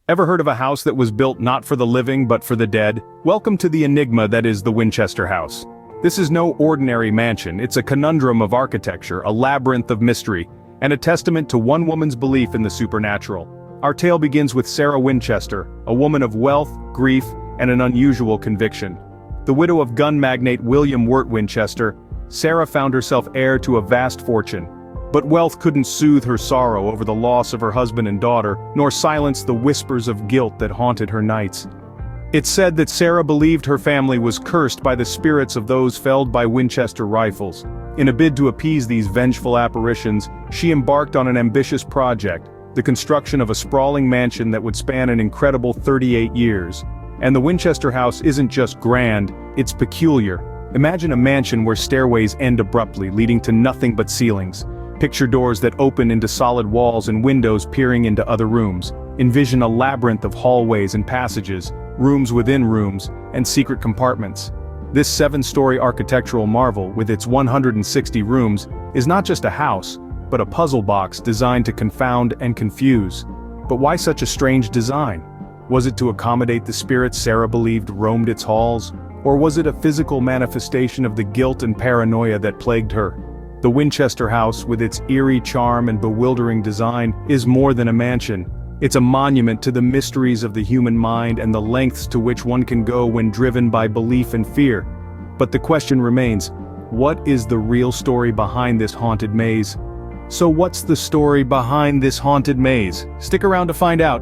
Ever heard of a house that was built not for the living but for the dead? Welcome to the enigma that is the Winchester house. This is no ordinary mansion, it's a conundrum of architecture, a labyrinth of mystery, and a testament to one woman's belief in the supernatural. Our tale begins with Sarah Winchester, a woman of wealth, grief, and an unusual conviction. The widow of gun magnate William Wirt Winchester, Sarah found herself heir to a vast fortune. But wealth couldn't soothe her sorrow over the loss of her husband and daughter, nor silence the whispers of guilt that haunted her nights. It's said that Sarah believed her family was cursed by the spirits of those felled by Winchester rifles. In a bid to appease these vengeful apparitions, she embarked on an ambitious project, the construction of a sprawling mansion that would span an incredible 38 years. And the Winchester house isn't just grand, it's peculiar. Imagine a mansion where stairways end abruptly, leading to nothing but ceilings. Picture doors that open into solid walls and windows peering into other rooms. Envision a labyrinth of hallways and passages, rooms within rooms, and secret compartments. This 7-story architectural marvel, with its 160 rooms, is not just a house, but a puzzle box designed to confound and confuse. But why such a strange design? Was it to accommodate the spirits Sarah believed roamed its halls? Or was it a physical manifestation of the guilt and paranoia that plagued her? The Winchester house, with its eerie charm and bewildering design, is more than a mansion. It's a monument to the mysteries of the human mind and the lengths to which one can go when driven by belief and fear. But the question remains, what is the real story behind this haunted maze? So what's the story behind this haunted maze? Stick around to find out.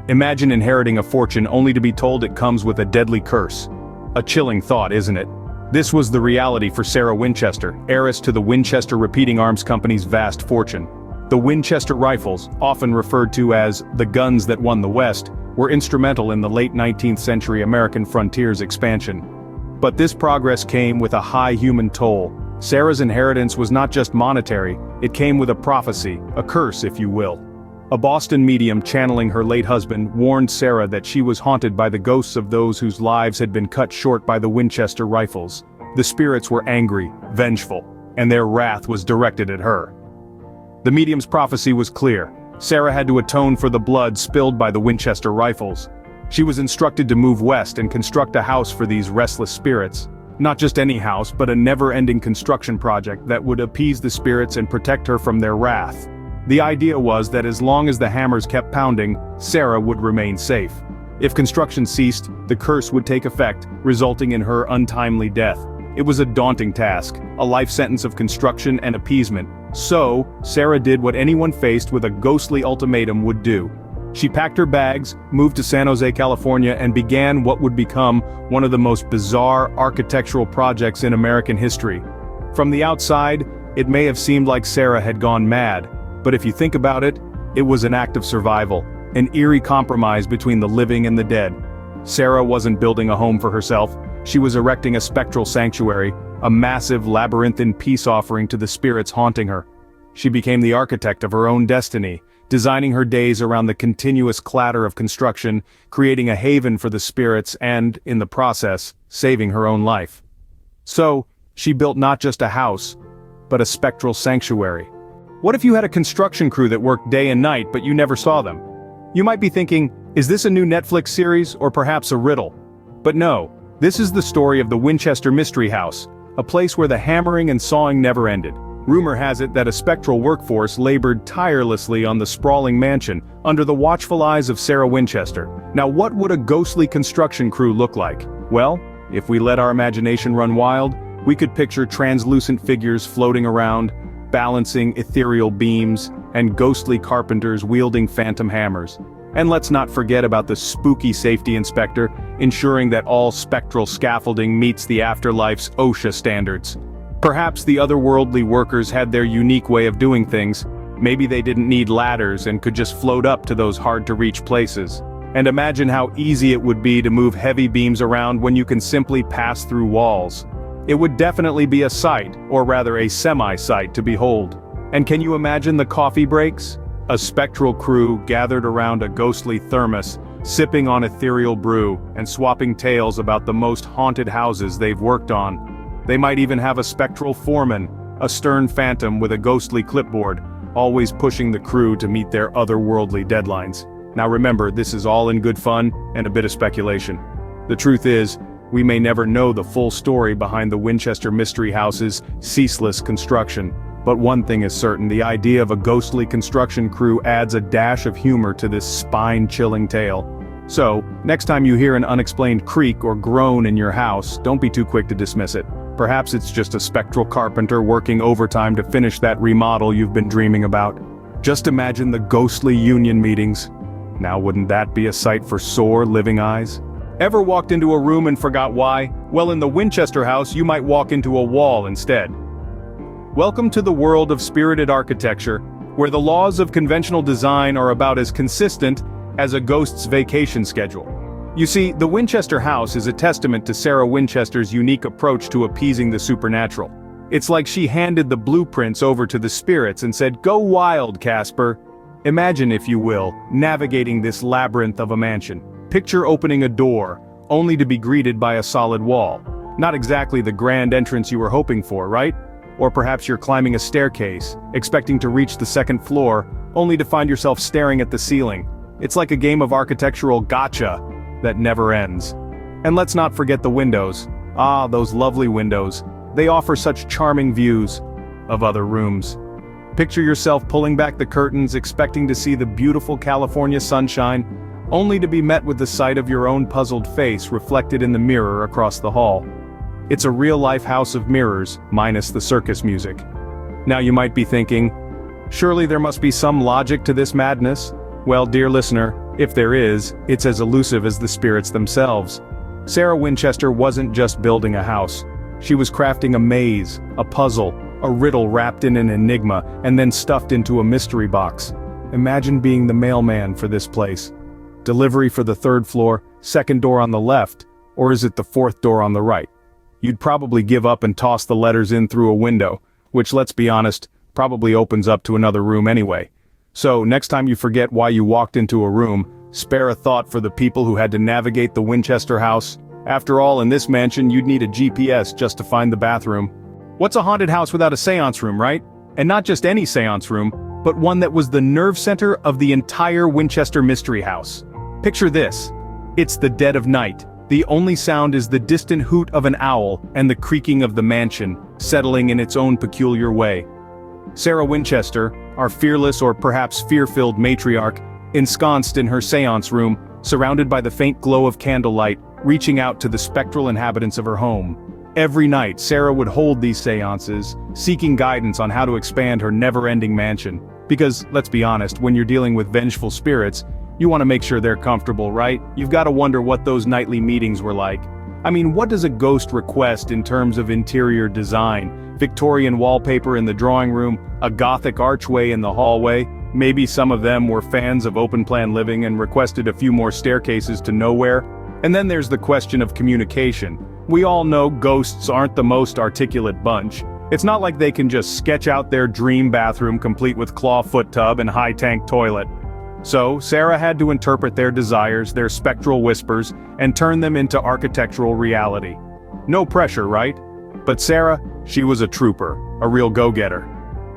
Imagine inheriting a fortune only to be told it comes with a deadly curse. A chilling thought, isn't it? This was the reality for Sarah Winchester, heiress to the Winchester Repeating Arms Company's vast fortune. The Winchester rifles, often referred to as the guns that won the West, were instrumental in the late 19th century American frontier's expansion. But this progress came with a high human toll. Sarah's inheritance was not just monetary, it came with a prophecy, a curse if you will. A Boston medium channeling her late husband warned Sarah that she was haunted by the ghosts of those whose lives had been cut short by the Winchester rifles. The spirits were angry, vengeful, and their wrath was directed at her. The medium's prophecy was clear. Sarah had to atone for the blood spilled by the Winchester rifles. She was instructed to move west and construct a house for these restless spirits. Not just any house, but a never-ending construction project that would appease the spirits and protect her from their wrath. The idea was that as long as the hammers kept pounding, Sarah would remain safe. If construction ceased, the curse would take effect, resulting in her untimely death. It was a daunting task, a life sentence of construction and appeasement. So, Sarah did what anyone faced with a ghostly ultimatum would do. She packed her bags, moved to San Jose, California, and began what would become one of the most bizarre architectural projects in American history. From the outside, it may have seemed like Sarah had gone mad. But if you think about it, it was an act of survival, an eerie compromise between the living and the dead. Sarah wasn't building a home for herself, she was erecting a spectral sanctuary, a massive labyrinthine peace offering to the spirits haunting her. She became the architect of her own destiny, designing her days around the continuous clatter of construction, creating a haven for the spirits and, in the process, saving her own life. So, she built not just a house, but a spectral sanctuary. What if you had a construction crew that worked day and night but you never saw them? You might be thinking, is this a new Netflix series or perhaps a riddle? But no, this is the story of the Winchester Mystery House, a place where the hammering and sawing never ended. Rumor has it that a spectral workforce labored tirelessly on the sprawling mansion, under the watchful eyes of Sarah Winchester. Now what would a ghostly construction crew look like? Well, if we let our imagination run wild, we could picture translucent figures floating around, balancing ethereal beams, and ghostly carpenters wielding phantom hammers. And let's not forget about the spooky safety inspector, ensuring that all spectral scaffolding meets the afterlife's OSHA standards. Perhaps the otherworldly workers had their unique way of doing things. Maybe they didn't need ladders and could just float up to those hard-to-reach places. And imagine how easy it would be to move heavy beams around when you can simply pass through walls. It would definitely be a sight, or rather a semi-sight, to behold. And can you imagine the coffee breaks? A spectral crew gathered around a ghostly thermos, sipping on ethereal brew, and swapping tales about the most haunted houses they've worked on. They might even have a spectral foreman, a stern phantom with a ghostly clipboard, always pushing the crew to meet their otherworldly deadlines. Now remember, this is all in good fun and a bit of speculation. The truth is, we may never know the full story behind the Winchester Mystery House's ceaseless construction. But one thing is certain, the idea of a ghostly construction crew adds a dash of humor to this spine-chilling tale. So, next time you hear an unexplained creak or groan in your house, don't be too quick to dismiss it. Perhaps it's just a spectral carpenter working overtime to finish that remodel you've been dreaming about. Just imagine the ghostly union meetings. Now wouldn't that be a sight for sore, living eyes? Ever walked into a room and forgot why? Well, in the Winchester house, you might walk into a wall instead. Welcome to the world of spirited architecture, where the laws of conventional design are about as consistent as a ghost's vacation schedule. You see, the Winchester house is a testament to Sarah Winchester's unique approach to appeasing the supernatural. It's like she handed the blueprints over to the spirits and said, "Go wild, Casper." Imagine, if you will, navigating this labyrinth of a mansion. Picture opening a door, only to be greeted by a solid wall. Not exactly the grand entrance you were hoping for, right? Or perhaps you're climbing a staircase, expecting to reach the second floor, only to find yourself staring at the ceiling. It's like a game of architectural gotcha that never ends. And let's not forget the windows. Ah, those lovely windows. They offer such charming views of other rooms. Picture yourself pulling back the curtains, expecting to see the beautiful California sunshine, only to be met with the sight of your own puzzled face reflected in the mirror across the hall. It's a real-life house of mirrors, minus the circus music. Now you might be thinking, surely there must be some logic to this madness? Well, dear listener, if there is, it's as elusive as the spirits themselves. Sarah Winchester wasn't just building a house. She was crafting a maze, a puzzle, a riddle wrapped in an enigma, and then stuffed into a mystery box. Imagine being the mailman for this place. Delivery for the third floor, second door on the left, or is it the fourth door on the right? You'd probably give up and toss the letters in through a window, which, let's be honest, probably opens up to another room anyway. So, next time you forget why you walked into a room, spare a thought for the people who had to navigate the Winchester house. After all, in this mansion you'd need a GPS just to find the bathroom. What's a haunted house without a seance room, right? And not just any seance room, but one that was the nerve center of the entire Winchester Mystery House. Picture this. It's the dead of night. The only sound is the distant hoot of an owl and the creaking of the mansion, settling in its own peculiar way. Sarah Winchester, our fearless or perhaps fear-filled matriarch, ensconced in her seance room, surrounded by the faint glow of candlelight, reaching out to the spectral inhabitants of her home. Every night, Sarah would hold these seances, seeking guidance on how to expand her never-ending mansion. Because, let's be honest, when you're dealing with vengeful spirits, you want to make sure they're comfortable, right? You've got to wonder what those nightly meetings were like. I mean, what does a ghost request in terms of interior design? Victorian wallpaper in the drawing room, a Gothic archway in the hallway. Maybe some of them were fans of open-plan living and requested a few more staircases to nowhere. And then there's the question of communication. We all know ghosts aren't the most articulate bunch. It's not like they can just sketch out their dream bathroom complete with claw foot tub and high-tank toilet. So, Sarah had to interpret their desires, their spectral whispers, and turn them into architectural reality. No pressure, right? But Sarah, she was a trooper, a real go-getter.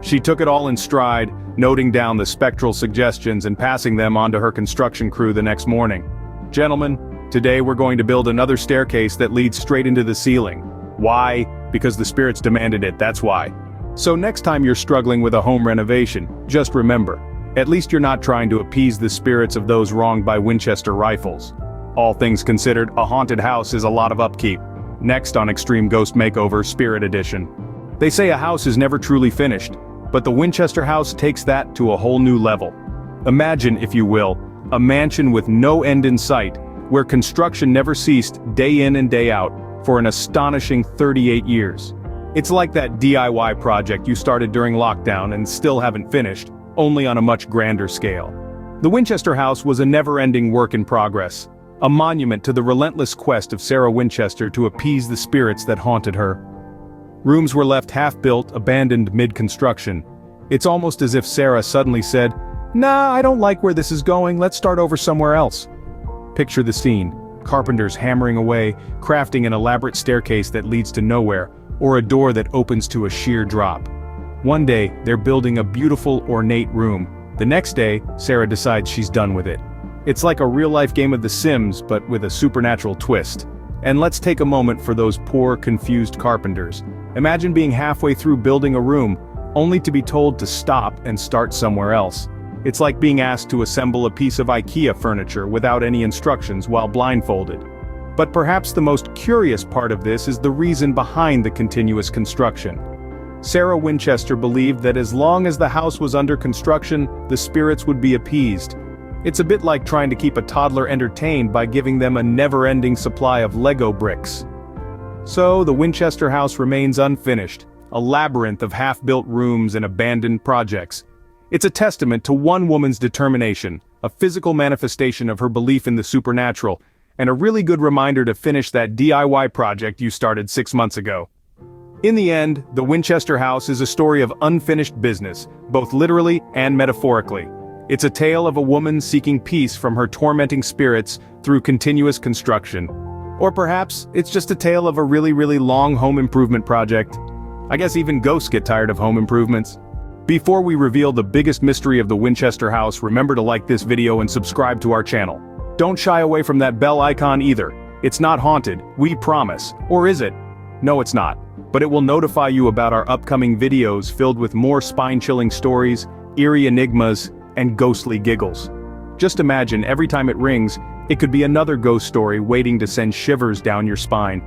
She took it all in stride, noting down the spectral suggestions and passing them on to her construction crew the next morning. Gentlemen, today we're going to build another staircase that leads straight into the ceiling. Why? Because the spirits demanded it, that's why. So next time you're struggling with a home renovation, just remember, at least you're not trying to appease the spirits of those wronged by Winchester rifles. All things considered, a haunted house is a lot of upkeep. Next on Extreme Ghost Makeover Spirit Edition. They say a house is never truly finished, but the Winchester house takes that to a whole new level. Imagine, if you will, a mansion with no end in sight, where construction never ceased day in and day out, for an astonishing 38 years. It's like that DIY project you started during lockdown and still haven't finished, only on a much grander scale. The Winchester house was a never-ending work in progress, a monument to the relentless quest of Sarah Winchester to appease the spirits that haunted her. Rooms were left half-built, abandoned mid-construction. It's almost as if Sarah suddenly said, "Nah, I don't like where this is going, let's start over somewhere else." Picture the scene. Carpenters hammering away, crafting an elaborate staircase that leads to nowhere, or a door that opens to a sheer drop. One day, they're building a beautiful, ornate room. The next day, Sarah decides she's done with it. It's like a real-life game of The Sims, but with a supernatural twist. And let's take a moment for those poor, confused carpenters. Imagine being halfway through building a room, only to be told to stop and start somewhere else. It's like being asked to assemble a piece of IKEA furniture without any instructions while blindfolded. But perhaps the most curious part of this is the reason behind the continuous construction. Sarah Winchester believed that as long as the house was under construction, the spirits would be appeased. It's a bit like trying to keep a toddler entertained by giving them a never-ending supply of Lego bricks. So, the Winchester house remains unfinished, a labyrinth of half-built rooms and abandoned projects. It's a testament to one woman's determination, a physical manifestation of her belief in the supernatural, and a really good reminder to finish that DIY project you started 6 months ago. In the end, the Winchester house is a story of unfinished business, both literally and metaphorically. It's a tale of a woman seeking peace from her tormenting spirits through continuous construction. Or perhaps, it's just a tale of a really long home improvement project. I guess even ghosts get tired of home improvements. Before we reveal the biggest mystery of the Winchester house, remember to like this video and subscribe to our channel. Don't shy away from that bell icon either. It's not haunted, we promise. Or is it? No, it's not. But it will notify you about our upcoming videos filled with more spine-chilling stories, eerie enigmas, and ghostly giggles. Just imagine every time it rings, it could be another ghost story waiting to send shivers down your spine.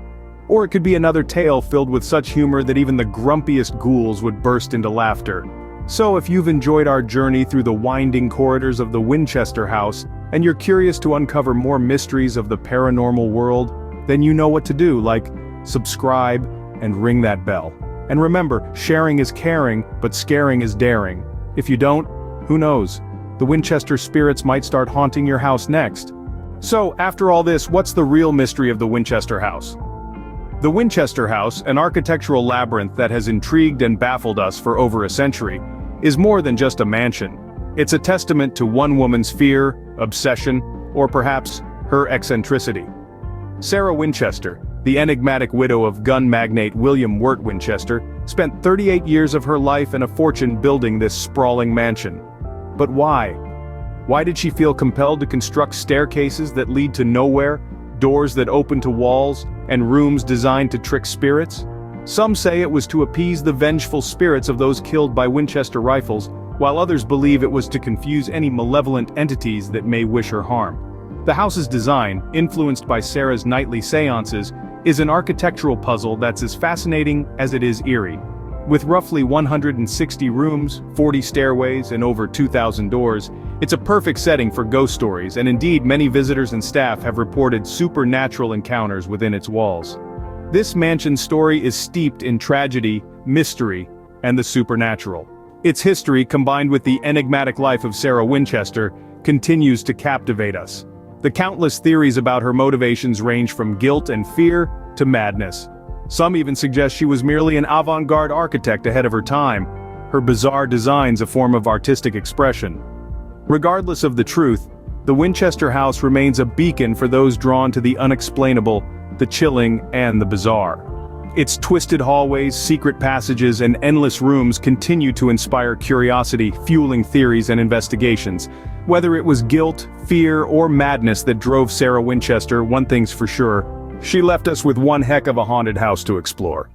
Or it could be another tale filled with such humor that even the grumpiest ghouls would burst into laughter. So if you've enjoyed our journey through the winding corridors of the Winchester house, and you're curious to uncover more mysteries of the paranormal world, then you know what to do, like subscribe and ring that bell. And remember, sharing is caring, but scaring is daring. If you don't, who knows? The Winchester spirits might start haunting your house next. So, after all this, what's the real mystery of the Winchester house? The Winchester house, an architectural labyrinth that has intrigued and baffled us for over a century, is more than just a mansion. It's a testament to one woman's fear, obsession, or perhaps her eccentricity. Sarah Winchester, the enigmatic widow of gun magnate William Wirt Winchester, spent 38 years of her life and a fortune building this sprawling mansion. But why? Why did she feel compelled to construct staircases that lead to nowhere, doors that open to walls, and rooms designed to trick spirits? Some say it was to appease the vengeful spirits of those killed by Winchester rifles, while others believe it was to confuse any malevolent entities that may wish her harm. The house's design, influenced by Sarah's nightly seances, is an architectural puzzle that's as fascinating as it is eerie. With roughly 160 rooms, 40 stairways, and over 2,000 doors, it's a perfect setting for ghost stories, and indeed many visitors and staff have reported supernatural encounters within its walls. This mansion's story is steeped in tragedy, mystery, and the supernatural. Its history, combined with the enigmatic life of Sarah Winchester, continues to captivate us. The countless theories about her motivations range from guilt and fear to madness. Some even suggest she was merely an avant-garde architect ahead of her time, her bizarre designs a form of artistic expression. Regardless of the truth, the Winchester house remains a beacon for those drawn to the unexplainable, the chilling, and the bizarre. Its twisted hallways, secret passages, and endless rooms continue to inspire curiosity, fueling theories and investigations. Whether it was guilt, fear, or madness that drove Sarah Winchester, one thing's for sure: she left us with one heck of a haunted house to explore.